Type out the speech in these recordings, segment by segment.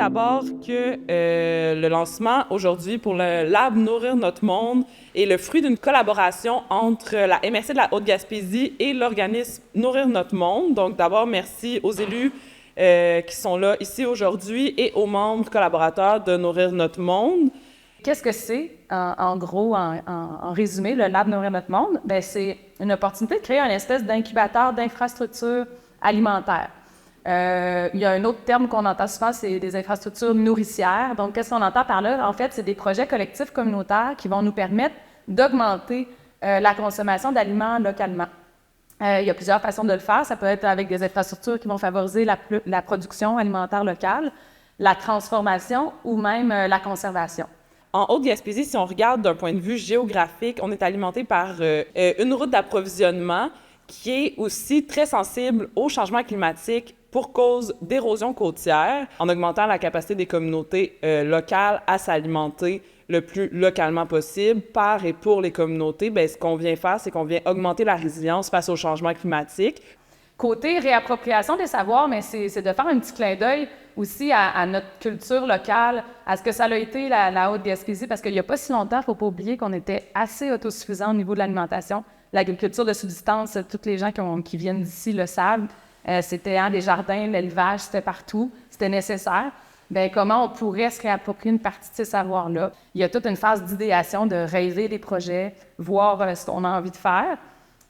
d'abord que le lancement aujourd'hui pour le Lab Nourrir notre monde est le fruit d'une collaboration entre la MRC de la Haute-Gaspésie et l'organisme Nourrir notre monde. Donc d'abord, merci aux élus qui sont là ici aujourd'hui et aux membres collaborateurs de Nourrir notre monde. Qu'est-ce que c'est, en gros, en résumé, le Lab Nourrir notre monde? Bien, c'est une opportunité de créer une espèce d'incubateur d'infrastructures alimentaires. Il y a un autre terme qu'on entend souvent, c'est des infrastructures nourricières. Donc, qu'est-ce qu'on entend par là? En fait, c'est des projets collectifs communautaires qui vont nous permettre d'augmenter la consommation d'aliments localement. Il y a plusieurs façons de le faire. Ça peut être avec des infrastructures qui vont favoriser la production alimentaire locale, la transformation ou même la conservation. En Haute-Gaspésie, si on regarde d'un point de vue géographique, on est alimenté par une route d'approvisionnement qui est aussi très sensible au changement climatique pour cause d'érosion côtière, en augmentant la capacité des communautés locales à s'alimenter le plus localement possible par et pour les communautés. Bien, ce qu'on vient faire, c'est qu'on vient augmenter la résilience face au changement climatique. Côté réappropriation des savoirs, mais c'est de faire un petit clin d'œil aussi à notre culture locale, à ce que ça a été la Haute-Gaspésie, parce qu'il n'y a pas si longtemps, il ne faut pas oublier qu'on était assez autosuffisant au niveau de l'alimentation. L'agriculture de subsistance, tous les gens qui viennent d'ici le savent, c'était des jardins, l'élevage, c'était partout, c'était nécessaire. Bien, comment on pourrait se réapproprier une partie de ces savoirs-là? Il y a toute une phase d'idéation, de rêver des projets, voir ce qu'on a envie de faire,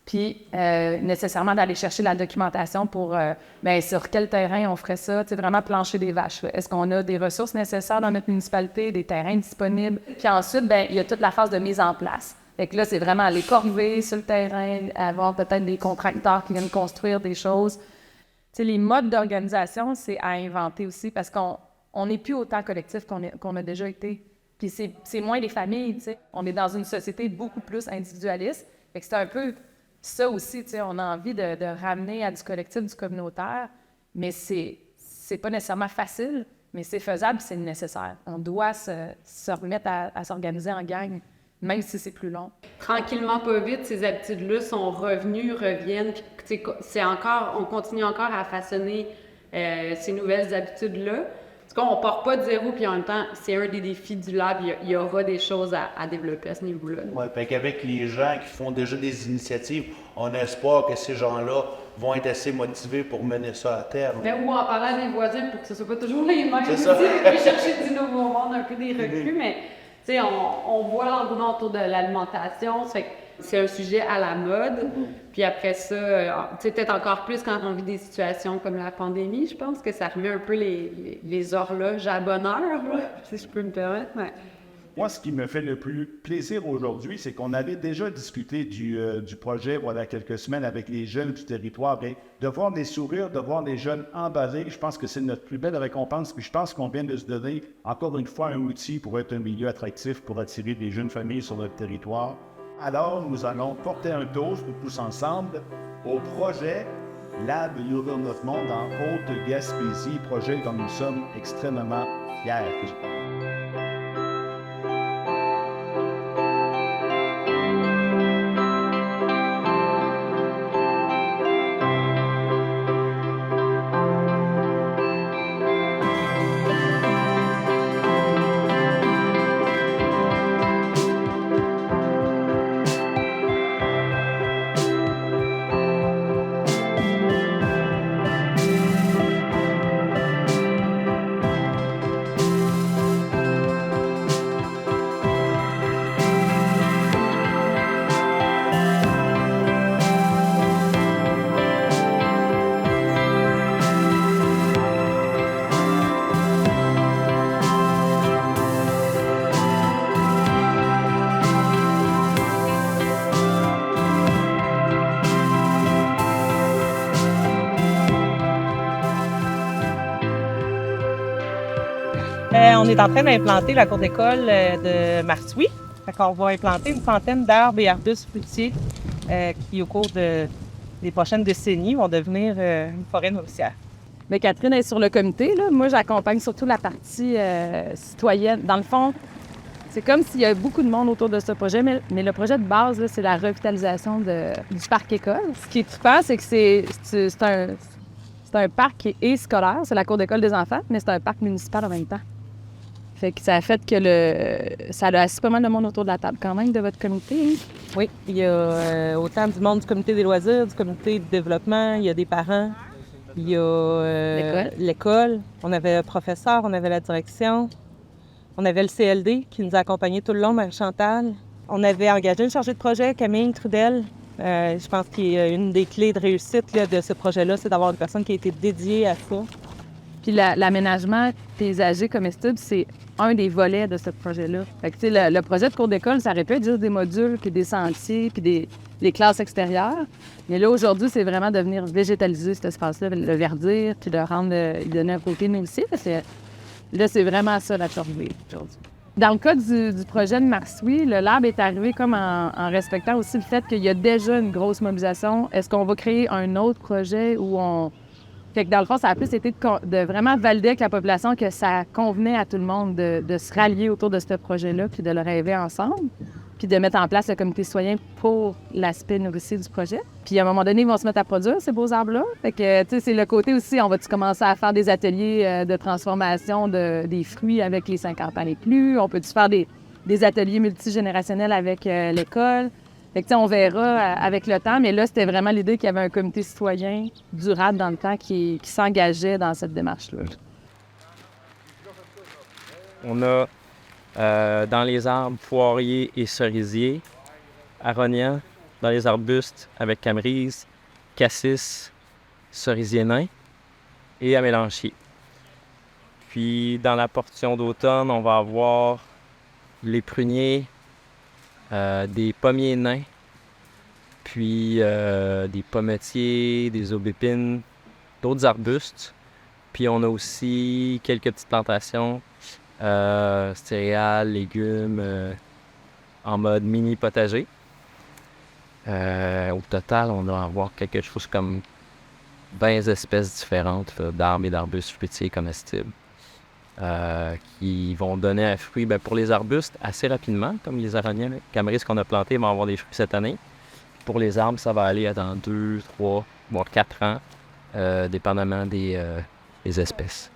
puis nécessairement d'aller chercher la documentation pour, bien, sur quel terrain on ferait ça, tu sais, vraiment plancher des vaches. Est-ce qu'on a des ressources nécessaires dans notre municipalité, des terrains disponibles? Puis ensuite, bien, il y a toute la phase de mise en place. Fait que là, c'est vraiment aller corriver sur le terrain, avoir peut-être des contracteurs qui viennent construire des choses. Tu sais, les modes d'organisation, c'est à inventer aussi parce qu'on n'est plus autant collectif qu'on a déjà été. Puis c'est moins les familles, tu sais. On est dans une société beaucoup plus individualiste. Fait que c'est un peu ça aussi, tu sais. On a envie de ramener à du collectif, du communautaire, mais c'est pas nécessairement facile, mais c'est faisable, c'est nécessaire. On doit se remettre à s'organiser en gang, même si c'est plus long. Tranquillement, pas vite, ces habitudes-là sont reviennent. Puis, on continue encore à façonner ces nouvelles habitudes-là. En tout cas, on part pas de zéro, puis en même temps, c'est un des défis du lab. Il y aura des choses à développer à ce niveau-là. Oui, puis qu'avec les gens qui font déjà des initiatives, on espère que ces gens-là vont être assez motivés pour mener ça à terme. Mais ou en parlant des voisins pour que ce soit pas toujours les mêmes. C'est ça. Puis chercher du nouveau monde, un peu des recrues, mais tu sais, on voit l'engouement autour de l'alimentation, ça fait que c'est un sujet à la mode. Puis après ça, tu sais, peut-être encore plus quand on vit des situations comme la pandémie, je pense que ça remet un peu les horloges à bonne heure, là, si je peux me permettre. Ouais. Moi, ce qui me fait le plus plaisir aujourd'hui, c'est qu'on avait déjà discuté du projet, voilà, quelques semaines avec les jeunes du territoire. Bien, de voir des sourires, de voir des jeunes emballés, je pense que c'est notre plus belle récompense. Puis je pense qu'on vient de se donner, encore une fois, un outil pour être un milieu attractif, pour attirer des jeunes familles sur notre territoire. Alors, nous allons porter un toast, tous ensemble, au projet Lab Nourrir notre monde en Haute-Gaspésie, projet dont nous sommes extrêmement fiers. On est en train d'implanter la cour d'école de Martouy. On va implanter une centaine d'arbres et arbustes fruitiers qui, au cours des prochaines décennies, vont devenir une forêt nourricière. Mais Catherine est sur le comité, là. Moi, j'accompagne surtout la partie citoyenne. Dans le fond, c'est comme s'il y a beaucoup de monde autour de ce projet, mais le projet de base, là, c'est la revitalisation du parc école. Ce qui est trippant, c'est que C'est un parc qui est scolaire, c'est la cour d'école des enfants, mais c'est un parc municipal en même temps. Fait que ça a fait que ça a assis pas mal de monde autour de la table quand même de votre comité. Hein? Oui, il y a autant du monde du comité des loisirs, du comité de développement, il y a des parents, il y a l'école. On avait le professeur, on avait la direction, on avait le CLD qui nous a accompagnés tout le long, Marie-Chantal. On avait engagé une chargée de projet, Camille Trudel. Je pense qu'une des clés de réussite là, de ce projet-là, c'est d'avoir une personne qui a été dédiée à ça. Puis l'aménagement paysagé comestible, c'est un des volets de ce projet-là. Fait que, tu sais, le projet de cours d'école, ça aurait pu être juste des modules, puis des sentiers, puis des classes extérieures. Mais là, aujourd'hui, c'est vraiment de venir végétaliser cet espace-là, le verdir, puis de lui donner un côté nous aussi. Parce que là, c'est vraiment ça, la journée aujourd'hui. Dans le cas du projet de Marsouis, le lab est arrivé comme en respectant aussi le fait qu'il y a déjà une grosse mobilisation. Est-ce qu'on va créer un autre projet où on... Fait que dans le fond, ça a plus été de vraiment valider avec la population que ça convenait à tout le monde de se rallier autour de ce projet-là, puis de le rêver ensemble, puis de mettre en place le comité citoyen pour l'aspect nourricier du projet. Puis à un moment donné, ils vont se mettre à produire ces beaux arbres-là. Fait que, tu sais, c'est le côté aussi, on va-tu commencer à faire des ateliers de transformation des fruits avec les 50 ans et plus? On peut-tu faire des ateliers multigénérationnels avec l'école? Fait que, on verra avec le temps, mais là, c'était vraiment l'idée qu'il y avait un comité citoyen durable dans le temps qui s'engageait dans cette démarche-là. On a dans les arbres poiriers et cerisiers, aronia, dans les arbustes avec camerise, cassis, cerisier nain et amélanchier. Puis dans la portion d'automne, on va avoir les pruniers, des pommiers nains, puis des pommetiers, des aubépines, d'autres arbustes. Puis on a aussi quelques petites plantations, céréales, légumes, en mode mini potager. Au total, on doit avoir quelque chose comme 20 espèces différentes d'arbres et d'arbustes fruitiers comestibles. Qui vont donner un fruit pour les arbustes assez rapidement, comme les aroniens. Les camaris qu'on a plantés vont avoir des fruits cette année. Pour les arbres, ça va aller dans 2, 3, voire 4 ans, dépendamment des espèces.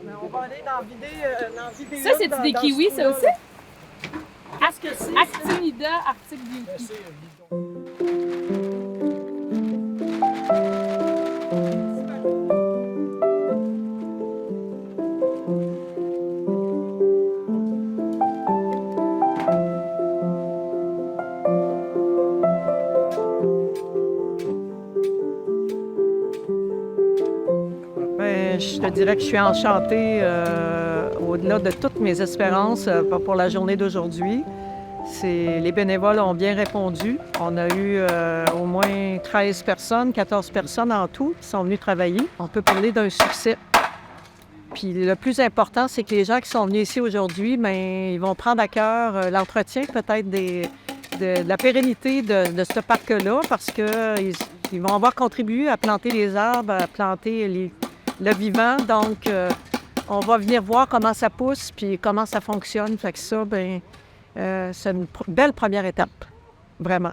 On va aller dans vidéo. Ça, c'est des kiwis, ça aussi? Actinida Arctic Beauty. Je te dirais que je suis enchantée au-delà de toutes mes espérances pour la journée d'aujourd'hui. Les bénévoles ont bien répondu. On a eu au moins 13 personnes, 14 personnes en tout qui sont venues travailler. On peut parler d'un succès. Puis le plus important, c'est que les gens qui sont venus ici aujourd'hui, ils vont prendre à cœur l'entretien peut-être de la pérennité de ce parc-là parce qu'ils vont avoir contribué à planter les arbres, à planter le vivant. Donc, on va venir voir comment ça pousse puis comment ça fonctionne. Fait que ça, c'est une belle première étape, vraiment.